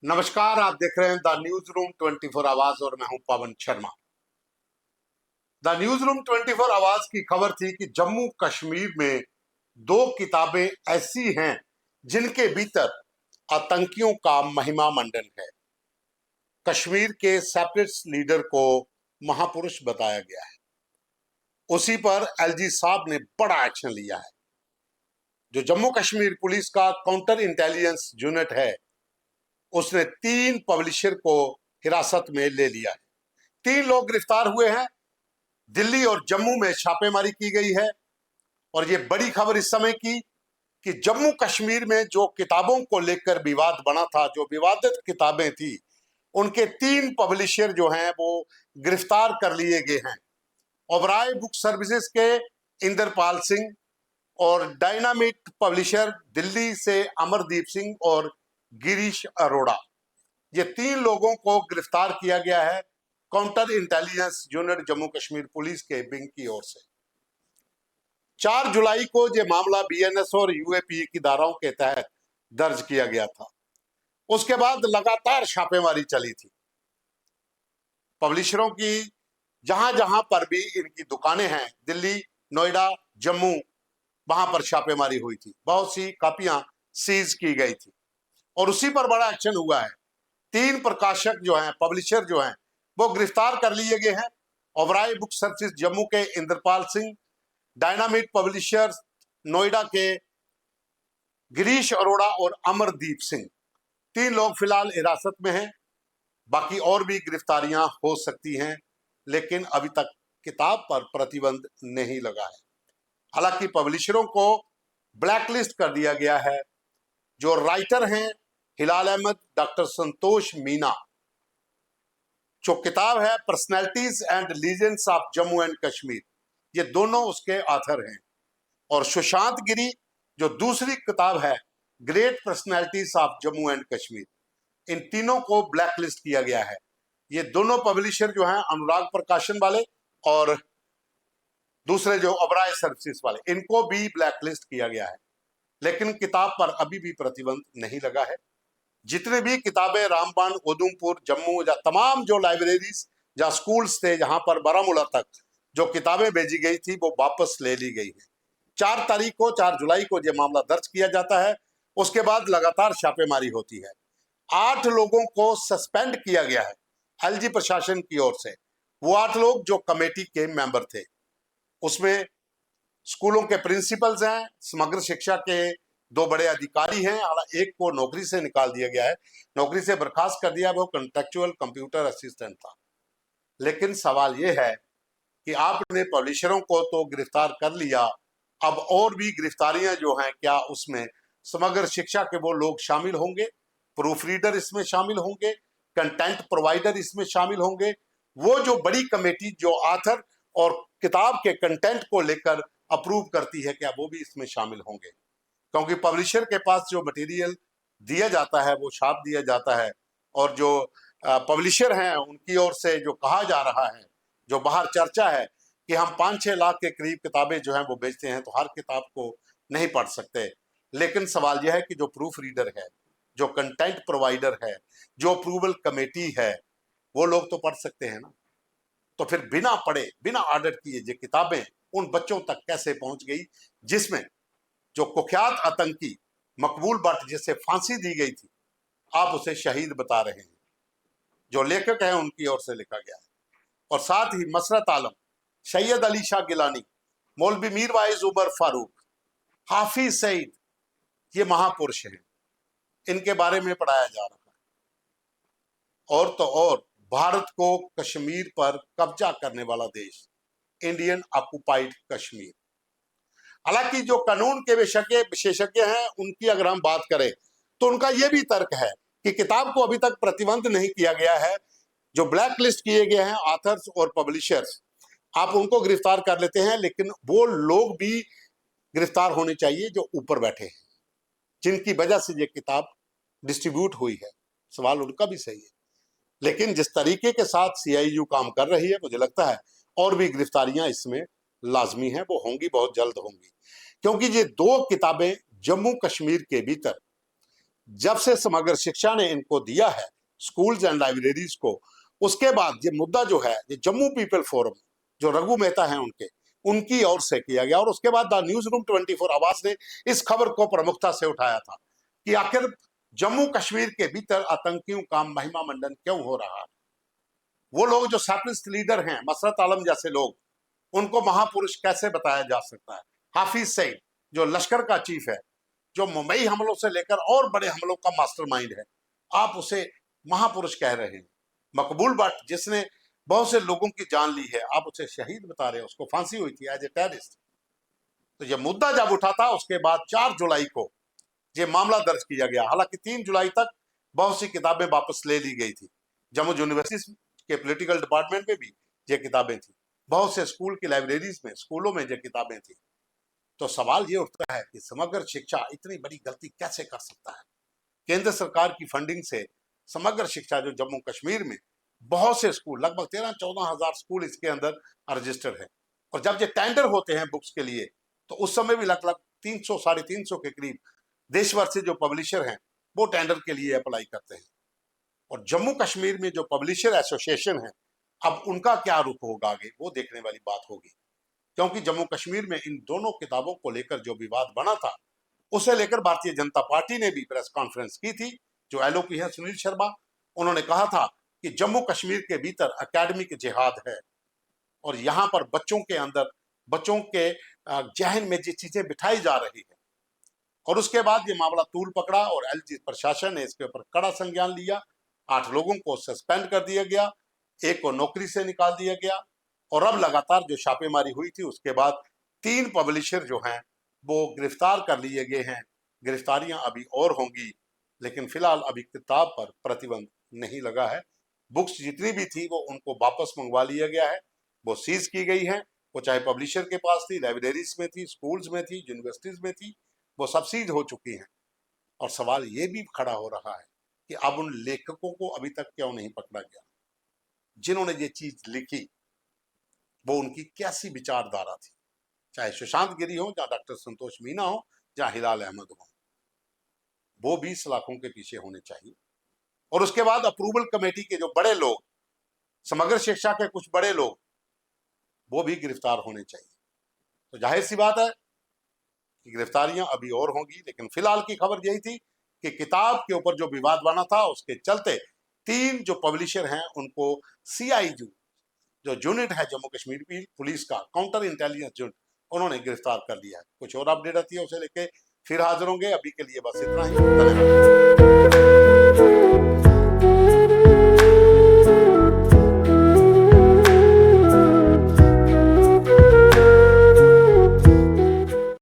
नमस्कार, आप देख रहे हैं द न्यूज रूम 24 आवाज और मैं हूं Pawan Sharma. The news room 24 आवाज की खबर थी कि जम्मू कश्मीर में दो किताबें ऐसी हैं जिनके भीतर आतंकियों का महिमा मंडन है। कश्मीर के सेपरेटिस्ट लीडर को महापुरुष बताया गया है। उसी पर एलजी साहब ने बड़ा एक्शन लिया है। जो जम्मू कश्मीर पुलिस का काउंटर इंटेलिजेंस यूनिट है, उसने 3 पब्लिशर को हिरासत में ले लिया है। 3 लोग गिरफ्तार हुए हैं। दिल्ली और जम्मू में छापेमारी की गई है। और ये बड़ी खबर इस समय की कि जम्मू कश्मीर में जो किताबों को लेकर विवाद बना था, जो विवादित किताबें थी, उनके 3 पब्लिशर जो हैं वो गिरफ्तार कर लिए गए हैं। ओबराय बुक सर्विसेज के इंद्रपाल सिंह और डायनामिट पब्लिशर दिल्ली से अमरदीप सिंह और गिरीश अरोड़ा, ये 3 लोगों को गिरफ्तार किया गया है counter intelligence unit Jammu Kashmir police के विंग की ओर से। 4 जुलाई को यह मामला बीएनएस और यूएपीए की धाराओं के तहत दर्ज किया गया था। उसके बाद लगातार छापेमारी चली थी। पब्लिशरों की जहां जहां पर भी इनकी दुकानें हैं, दिल्ली, नोएडा, जम्मू, वहां पर छापेमारी हुई थी। बहुत सी कापियां सीज की गई थी और उसी पर बड़ा एक्शन हुआ है। 3 प्रकाशक जो हैं, पब्लिशर जो हैं, वो गिरफ्तार कर लिए गए हैं। ओबराय बुक सर्विसेज जम्मू के इंद्रपाल सिंह, डायनामिट पब्लिशर्स नोएडा के गिरीश अरोड़ा और अमरदीप सिंह, 3 लोग फिलहाल हिरासत में हैं। बाकी और भी गिरफ्तारियां हो सकती हैं, लेकिन अभी तक किताब पर प्रतिबंध नहीं लगा है। हालांकि पब्लिशरों को ब्लैकलिस्ट कर दिया गया है। जो राइटर हैं हिलाल अहमद, डॉक्टर संतोष मीना, जो किताब है personalities and legends of Jammu and Kashmir, ये दोनों उसके ऑथर हैं। और सुशांत गिरी, जो दूसरी किताब है great personalities of Jammu and Kashmir, इन तीनों को ब्लैकलिस्ट किया गया है। ये दोनों पब्लिशर जो हैं अनुराग प्रकाशन वाले और दूसरे जो ओबराय सर्विसेज वाले, इनको भी ब्लैकलिस्ट किया गया है। लेकिन किताब पर अभी भी प्रतिबंध नहीं लगा है। जितने भी किताबें रामबन, उधमपुर, जम्मू या तमाम जो लाइब्रेरीज या स्कूल्स थे जहां पर बारामूला तक जो किताबें भेजी गई थी, वो वापस ले ली गई है। 4 जुलाई को यह मामला दर्ज किया जाता है। उसके बाद लगातार छापेमारी होती है। 8 लोगों को सस्पेंड किया गया है एलजी प्रशासन की ओर से। वो 8 लोग जो कमेटी के मेंबर थे, उसमें स्कूलों के प्रिंसिपल्स हैं, समग्र शिक्षा के 2 बड़े अधिकारी हैं। हालांकि एक को नौकरी से निकाल दिया गया है, नौकरी से बर्खास्त कर दिया, वो कॉन्ट्रेक्चुअल कंप्यूटर असिस्टेंट था। लेकिन सवाल यह है कि आपने पब्लिशरों को तो गिरफ्तार कर लिया, अब और भी गिरफ्तारियां जो हैं, क्या उसमें समग्र शिक्षा के वो लोग शामिल होंगे? प्रूफ रीडर इसमें शामिल होंगे? कंटेंट प्रोवाइडर इसमें शामिल होंगे? वो जो बड़ी कमेटी जो ऑथर और किताब के कंटेंट को लेकर अप्रूव करती है, क्या वो भी इसमें शामिल होंगे? क्योंकि पब्लिशर के पास जो मटेरियल दिया जाता है वो छाप दिया जाता है, और जो पब्लिशर हैं उनकी ओर से जो कहा जा रहा है, जो बाहर चर्चा है कि हम 5-6 लाख के करीब किताबें जो हैं वो बेचते हैं, तो हर किताब को नहीं पढ़ सकते। लेकिन सवाल यह है कि जो प्रूफ रीडर है, जो कंटेंट प्रोवाइडर है, जो अप्रूवल कमेटी है, वो लोग तो पढ़ सकते हैं ना। तो फिर बिना पढ़े, बिना ऑर्डर किए ये किताबें उन बच्चों तक कैसे पहुंच गई, जिसमें जो कुख्यात आतंकी मकबूल भट्ट, जिसे फांसी दी गई थी, आप उसे शहीद बता रहे हैं। जो लेखक हैं उनकी ओर से लिखा गया है। और साथ ही मसरत आलम, सैयद अली शाह गिलानी, मौलवी मीर वाइज उमर फारूक, हाफिज सईद, ये महापुरुष हैं, इनके बारे में पढ़ाया जा रहा है। और तो और भारत को कश्मीर पर कब्जा करने वाला देश, इंडियन ऑक्युपाइड कश्मीर। हालांकि जो कानून के विशेषज्ञ हैं, उनकी अगर हम बात करें तो उनका यह भी तर्क है कि किताब को अभी तक प्रतिबंध नहीं किया गया है। जो ब्लैक लिस्ट किए गए हैं ऑथर्स और पब्लिशर्स, आप उनको गिरफ्तार कर लेते हैं, लेकिन वो लोग भी गिरफ्तार होने चाहिए जो ऊपर बैठे हैं, जिनकी वजह से ये किताब डिस्ट्रीब्यूट हुई है। सवाल उनका भी सही है, लेकिन जिस तरीके के साथ सीआईयू काम कर रही है, मुझे लगता है और भी गिरफ्तारियां इसमें लाजमी हैं, वो होंगी, बहुत जल्द होंगी। क्योंकि ये 2 किताबें जम्मू कश्मीर के भीतर जब से समग्र शिक्षा ने इनको दिया है स्कूल्स एंड लाइब्रेरीज को, उसके बाद ये मुद्दा जो है ये जम्मू पीपल फोरम जो रघु मेहता हैं उनकी ओर से किया गया। और उसके बाद द न्यूज रूम 24 आवाज ने इस खबर को प्रमुखता से उठाया था कि आखिर जम्मू कश्मीर के भीतर आतंकियों का महिमा मंडन क्यों हो रहा है। वो लोग जो सेपरेटिस्ट लीडर हैं, मसरत आलम जैसे लोग, उनको महापुरुष कैसे बताया जा सकता है। हाफिज सईद जो लश्कर का चीफ है, जो मुंबई हमलों से लेकर और बड़े हमलों का मास्टरमाइंड है, आप उसे महापुरुष कह रहे हैं। मकबूल भट्ट जिसने बहुत से लोगों की जान ली है, आप उसे शहीद बता रहे हैं, उसको फांसी हुई थी एज ए टेररिस्ट। तो ये मुद्दा जब उठा था उसके बाद 4 जुलाई को ये मामला दर्ज किया गया। हालांकि 3 जुलाई तक बहुत सी किताबें वापस ले ली गई थी। जम्मू यूनिवर्सिटी के पॉलिटिकल डिपार्टमेंट में भी ये किताबें थी, बहुत से स्कूल की लाइब्रेरीज में, स्कूलों में ये किताबें थी। तो सवाल ये उठता है कि समग्र शिक्षा इतनी बड़ी गलती कैसे कर सकता है। केंद्र सरकार की फंडिंग से समग्र शिक्षा जो जम्मू कश्मीर में बहुत से स्कूल, लगभग 13-14 हजार स्कूल इसके अंदर रजिस्टर्ड है। और जब ये टेंडर होते हैं बुक्स के लिए, तो उस समय भी लगभग 300-350 के करीब देश भर से जो पब्लिशर हैं वो टेंडर के लिए अप्लाई करते हैं। और जम्मू कश्मीर में जो पब्लिशर एसोसिएशन है, अब उनका क्या रुख होगा आगे, वो देखने वाली बात होगी। क्योंकि जम्मू कश्मीर में इन दोनों किताबों को लेकर जो विवाद बना था, उसे लेकर भारतीय जनता पार्टी ने भी प्रेस कॉन्फ्रेंस की थी। जो एलओपी है सुनील शर्मा, उन्होंने कहा था कि जम्मू कश्मीर के भीतर एकेडमिक जिहाद है और यहाँ पर बच्चों के अंदर, बच्चों के जहन में ये चीजें बिठाई जा रही है। और उसके बाद ये मामला तूल पकड़ा और एलजी प्रशासन ने इसके ऊपर कड़ा संज्ञान लिया। 8 लोगों को सस्पेंड कर दिया गया, 1 को नौकरी से निकाल दिया गया। और अब लगातार जो छापेमारी हुई थी उसके बाद 3 पब्लिशर जो हैं वो गिरफ्तार कर लिए गए हैं। गिरफ्तारियां अभी और होंगी, लेकिन फिलहाल अभी किताब पर प्रतिबंध नहीं लगा है। बुक्स जितनी भी थी वो उनको वापस मंगवा लिया गया है, वो सीज की गई हैं। वो चाहे पब्लिशर के पास थी, लाइब्रेरीज में थी, स्कूल्स में थी, यूनिवर्सिटीज में थी, वो सब सीज हो चुकी हैं। और सवाल ये भी खड़ा हो रहा है कि अब उन लेखकों को अभी तक क्यों नहीं पकड़ा गया जिन्होंने ये चीज लिखी। वो उनकी कैसी विचारधारा थी, चाहे सुशांत गिरी हो, या डॉक्टर संतोष मीना हो, या हिलाल अहमद हो, वो भी सलाखों के पीछे होने चाहिए। और उसके बाद अप्रूवल कमेटी के जो बड़े लोग, समग्र शिक्षा के कुछ बड़े लोग, वो भी गिरफ्तार होने चाहिए। तो जाहिर सी बात है कि गिरफ्तारियां अभी और होंगी, लेकिन फिलहाल की खबर यही थी कि किताब के ऊपर जो विवाद बना था उसके चलते 3 जो पब्लिशर हैं उनको सीआईयू जो यूनिट है जम्मू कश्मीर पुलिस का, काउंटर इंटेलिजेंस यूनिट, उन्होंने गिरफ्तार कर लिया है। कुछ और अपडेट आती है उसे लेके फिर हाजिर होंगे। अभी के लिए बस इतना ही। धन्यवाद।